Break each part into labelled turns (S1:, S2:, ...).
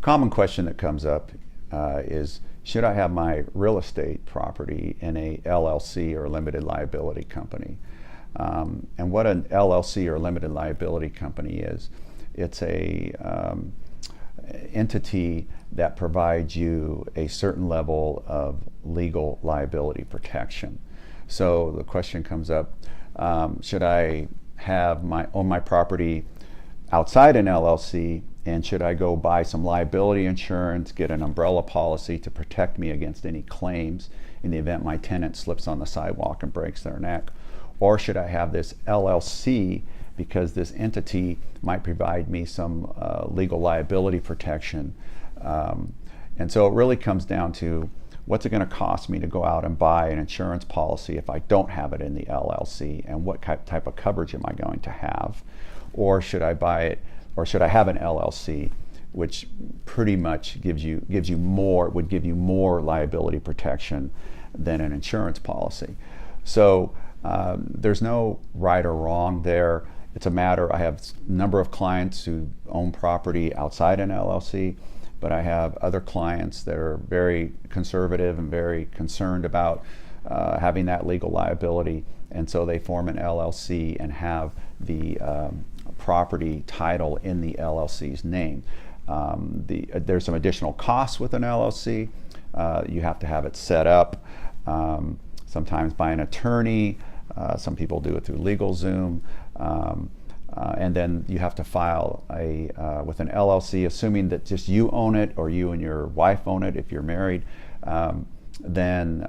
S1: common question that comes up is, should I have my real estate property in a LLC or limited liability company? And what an LLC or limited liability company is, it's a entity that provides you a certain level of legal liability protection. So the question comes up, should I own my property outside an LLC, and should I go buy some liability insurance, get an umbrella policy to protect me against any claims in the event my tenant slips on the sidewalk and breaks their neck? Or should I have this LLC because this entity might provide me some legal liability protection? And so it really comes down to, what's it going to cost me to go out and buy an insurance policy if I don't have it in the LLC, and what type of coverage am I going to have? Or should I buy it, or should I have an LLC, which pretty much would give you more liability protection than an insurance policy? So there's no right or wrong there. It's a matter, I have a number of clients who own property outside an LLC, but I have other clients that are very conservative and very concerned about having that legal liability, and so they form an LLC and have the property title in the LLC's name. There's some additional costs with an LLC. You have to have it set up, sometimes by an attorney. Some people do it through LegalZoom. And then you have to file with an LLC, assuming that just you own it, or you and your wife own it if you're married. Then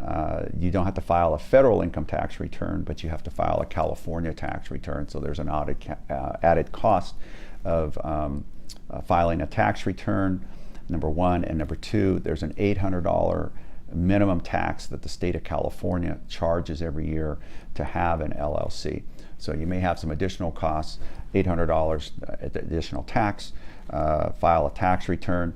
S1: you don't have to file a federal income tax return, but you have to file a California tax return. So there's an added cost of filing a tax return, number one. And number two, there's an $800 minimum tax that the state of California charges every year to have an LLC. So you may have some additional costs, $800 additional tax, file a tax return.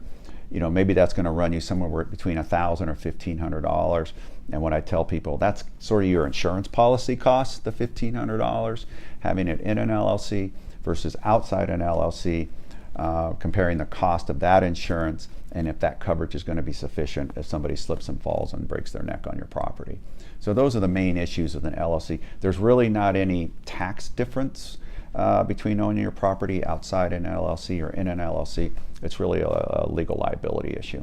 S1: Maybe that's going to run you somewhere between $1,000 or $1,500. And what I tell people, that's sort of your insurance policy costs, the $1,500, having it in an LLC versus outside an LLC, comparing the cost of that insurance and if that coverage is going to be sufficient if somebody slips and falls and breaks their neck on your property. So those are the main issues with an LLC. There's really not any tax difference between owning your property outside an LLC or in an LLC. It's really a legal liability issue.